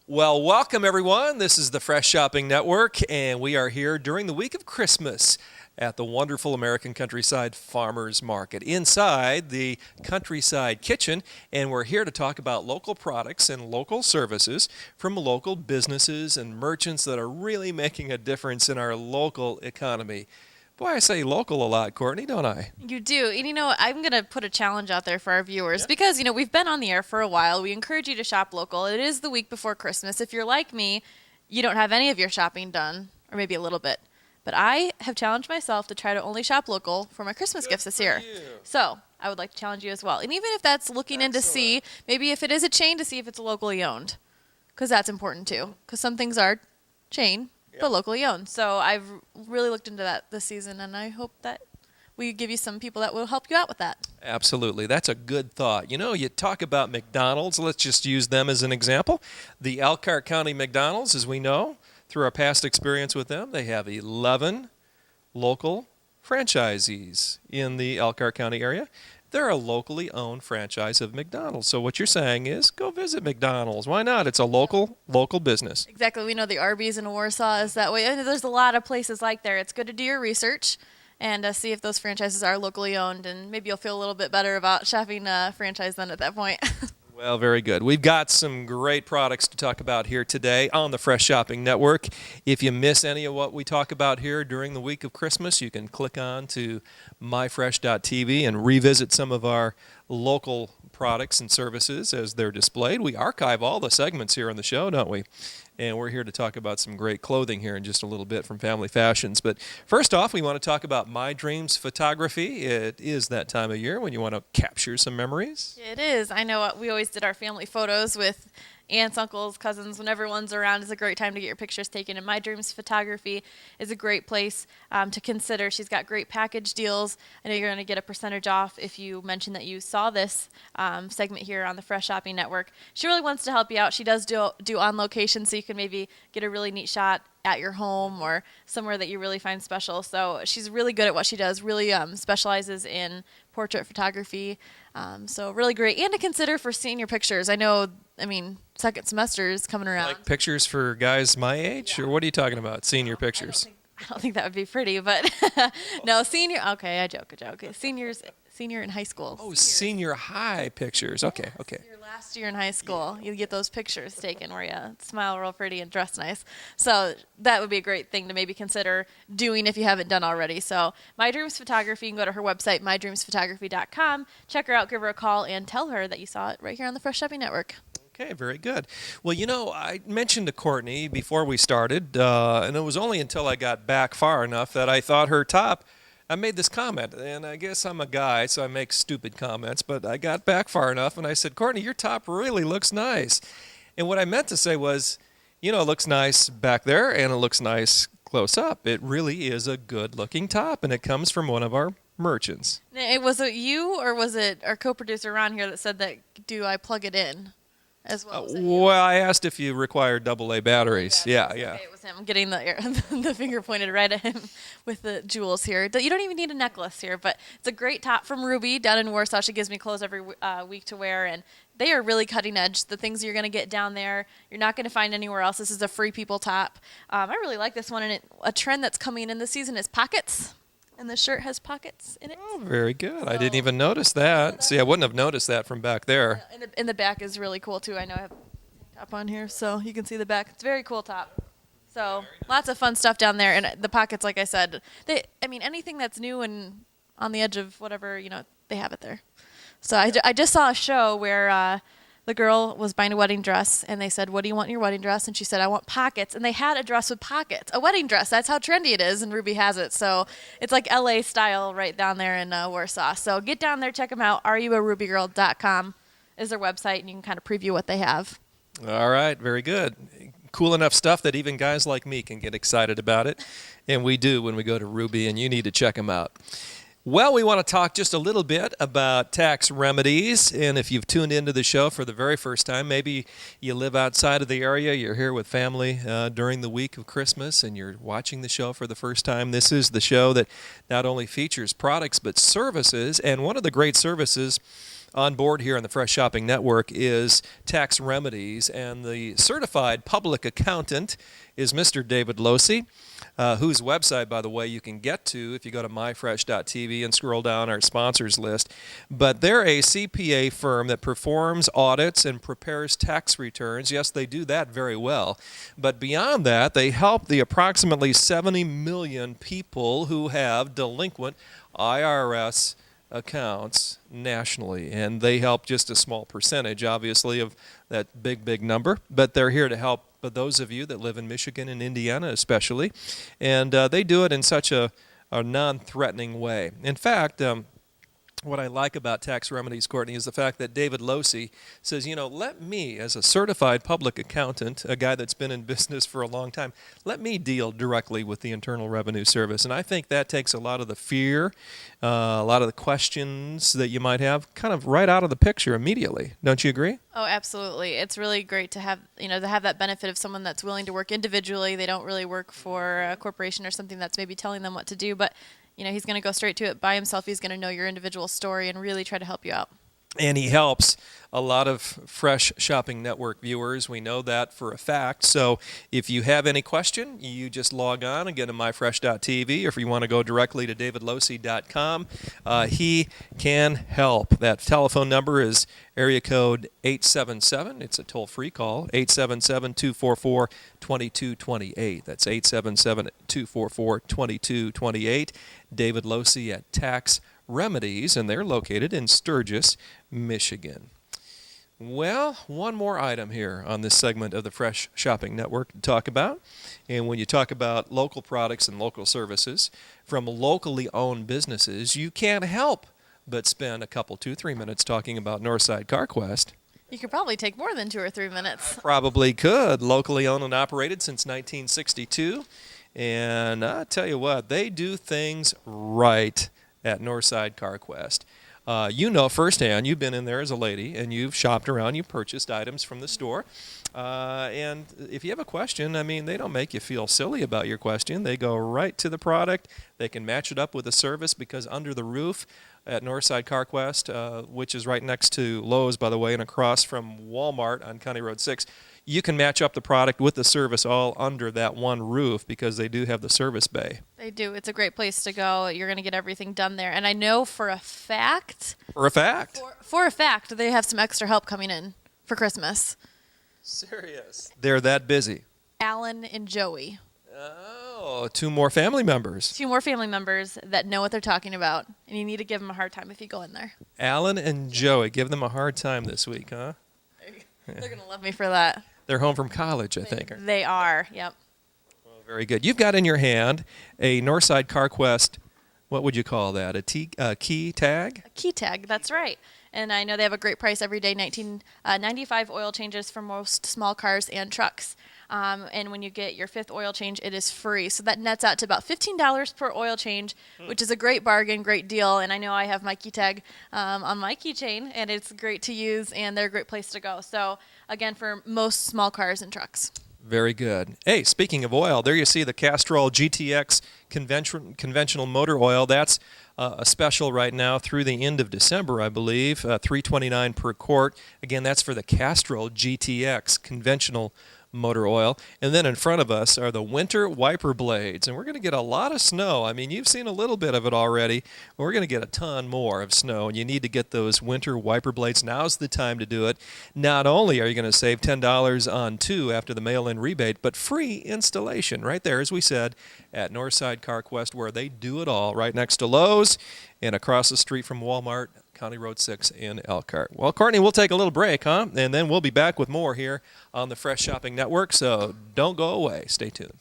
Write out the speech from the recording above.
Well, welcome everyone. This is the Fresh Shopping Network, and we are here during the week of Christmas at the wonderful American Countryside Farmers Market inside the Countryside Kitchen, and we're here to talk about local products and local services from local businesses and merchants that are really making a difference in our local economy. Boy, I say local a lot, Courtney, don't I? You do. And I'm going to put a challenge out there for our viewers because, we've been on the air for a while. We encourage you to shop local. It is the week before Christmas. If you're like me, you don't have any of your shopping done, or maybe a little bit. But I have challenged myself to try to only shop local for my Christmas gifts this year. So I would like to challenge you as well. And even if that's looking in to see, maybe if it is a chain, to see if it's locally owned, because that's important too. Because some things are chain, but locally owned. So I've really looked into that this season, and I hope that we give you some people that will help you out with that. Absolutely. That's a good thought. You talk about McDonald's. Let's just use them as an example. The Elkhart County McDonald's, as we know, through our past experience with them, they have 11 local franchisees in the Elkhart County area. They're a locally owned franchise of McDonald's. So what you're saying is go visit McDonald's. Why not? It's a local business. Exactly. We know the Arby's in Warsaw is that way. And there's a lot of places like there. It's good to do your research and see if those franchises are locally owned, and maybe you'll feel a little bit better about shopping franchise then at that point. Well, very good. We've got some great products to talk about here today on the Fresh Shopping Network. If you miss any of what we talk about here during the week of Christmas, you can click on to myfresh.tv and revisit some of our local products and services as they're displayed. We archive all the segments here on the show, don't we? And we're here to talk about some great clothing here in just a little bit from Family Fashions. But first off, we want to talk about My Dreams Photography. It is that time of year when you want to capture some memories. It is. I know we always did our family photos with aunts, uncles, cousins. When everyone's around, it's a great time to get your pictures taken. And My Dreams Photography is a great place to consider. She's got great package deals. I know you're going to get a percentage off if you mention that you saw this segment here on the Fresh Shopping Network. She really wants to help you out. She does do on location, so you can maybe get a really neat shot at your home or somewhere that you really find special. So she's really good at what she does, really specializes in portrait photography. So really great. And to consider for senior pictures. Second semester is coming around. Like pictures for guys my age? Or what are you talking about? Senior pictures? I don't think that would be pretty, but no, senior. Okay, I joke. Senior in high school. Oh, senior high pictures. Okay. Your last year in high school, you get those pictures taken where you smile real pretty and dress nice. So that would be a great thing to maybe consider doing if you haven't done already. So My Dreams Photography, you can go to her website, mydreamsphotography.com. Check her out, give her a call, and tell her that you saw it right here on the Fresh Shopping Network. Okay, very good. Well, I mentioned to Courtney before we started, and it was only until I got back far enough that I thought her top, I made this comment, and I guess I'm a guy, so I make stupid comments, but I got back far enough, and I said, Courtney, your top really looks nice. And what I meant to say was, it looks nice back there, and it looks nice close up. It really is a good-looking top, and it comes from one of our merchants. Was it you, or was it our co-producer Ron here that said that, do I plug it in? As well. Well, I asked if you required AA batteries. Yeah. Okay, it was him getting the finger pointed right at him with the jewels here. You don't even need a necklace here, but it's a great top from Ruby down in Warsaw. She gives me clothes every week to wear, and they are really cutting edge. The things you're going to get down there, you're not going to find anywhere else. This is a Free People top. I really like this one, and a trend that's coming in this season is pockets. And the shirt has pockets in it. Oh, very good. I didn't even notice that. See, I wouldn't have noticed that from back there. And the back is really cool, too. I know I have a top on here, so you can see the back. It's a very cool top. So lots of fun stuff down there. And the pockets, like I said, anything that's new and on the edge of whatever, they have it there. So I just saw a show where the girl was buying a wedding dress, and they said, what do you want in your wedding dress? And she said, I want pockets. And they had a dress with pockets, a wedding dress. That's how trendy it is, and Ruby has it. So it's like LA style right down there in Warsaw. So get down there, check them out. areyouarubygirl.com is their website, and you can kind of preview what they have. All right, very good. Cool enough stuff that even guys like me can get excited about it, and we do when we go to Ruby, and you need to check them out. Well, we want to talk just a little bit about tax remedies, and if you've tuned into the show for the very first time, maybe you live outside of the area, you're here with family during the week of Christmas, and you're watching the show for the first time. This is the show that not only features products but services, and one of the great services On board here on the Fresh Shopping Network is Tax Remedies, and the certified public accountant is Mr. David Losey, whose website, by the way, you can get to if you go to myfresh.tv and scroll down our sponsors list. But they're a CPA firm that performs audits and prepares tax returns. Yes, they do that very well. But beyond that, they help the approximately 70 million people who have delinquent IRS accounts nationally, and they help just a small percentage, obviously, of that big number, but they're here to help those of you that live in Michigan and Indiana especially, and they do it in such a non-threatening way. In fact, what I like about Tax Remedies, Courtney, is the fact that David Losey says, let me, as a certified public accountant, a guy that's been in business for a long time, let me deal directly with the Internal Revenue Service. And I think that takes a lot of the fear, a lot of the questions that you might have kind of right out of the picture immediately. Don't you agree? Oh, absolutely. It's really great to have, that benefit of someone that's willing to work individually. They don't really work for a corporation or something that's maybe telling them what to do, but he's going to go straight to it by himself. He's going to know your individual story and really try to help you out. And he helps a lot of Fresh Shopping Network viewers. We know that for a fact. So if you have any question, you just log on and get to myfresh.tv, or if you want to go directly to davidlosey.com, he can help. That telephone number is area code 877. It's a toll-free call, 877-244-2228. That's 877-244-2228. David Losey at Tax Remedies, and they're located in Sturgis, Michigan. Well, one more item here on this segment of the Fresh Shopping Network to talk about. And when you talk about local products and local services from locally owned businesses, you can't help but spend a couple, 2-3 minutes talking about Northside CarQuest. You could probably take more than 2 or 3 minutes. Probably could. Locally owned and operated since 1962. And I tell you what, they do things right at Northside CarQuest. You know firsthand, you've been in there as a lady, and you've shopped around, you've purchased items from the store. And if you have a question, they don't make you feel silly about your question. They go right to the product. They can match it up with the service, because under the roof at Northside CarQuest, which is right next to Lowe's, by the way, and across from Walmart on County Road 6, you can match up the product with the service all under that one roof, because they do have the service bay. They do. It's a great place to go. You're going to get everything done there. And I know for a fact. For a fact? For a fact, they have some extra help coming in for Christmas. Serious? They're that busy? Alan and Joey. Oh, 2 more family members. 2 more family members that know what they're talking about. And you need to give them a hard time if you go in there. Alan and Joey. Give them a hard time this week, huh? They're going to love me for that. They're home from college, I think. They are, yep. Well, very good. You've got in your hand a Northside CarQuest, what would you call that, a key tag? A key tag, that's right. And I know they have a great price every day, $19.95 oil changes for most small cars and trucks. And when you get your 5th oil change, it is free. So that nets out to about $15 per oil change, which is a great bargain, great deal. And I know I have my key tag on my keychain, and it's great to use, and they're a great place to go. So, again, for most small cars and trucks. Very good. Hey, speaking of oil, there you see the Castrol GTX conventional motor oil. That's a special right now through the end of December, I believe, $3.29 per quart. Again, that's for the Castrol GTX conventional motor oil. And then in front of us are the winter wiper blades, and we're going to get a lot of snow. You've seen a little bit of it already. We're going to get a ton more of snow, and you need to get those winter wiper blades. Now's the time to do it. Not only are you going to save $10 on 2 after the mail-in rebate, but free installation right there, as we said, at Northside CarQuest, where they do it all, right next to Lowe's and across the street from Walmart, County Road 6 in Elkhart. Well, Courtney, we'll take a little break, huh? And then we'll be back with more here on the Fresh Shopping Network, so don't go away. Stay tuned.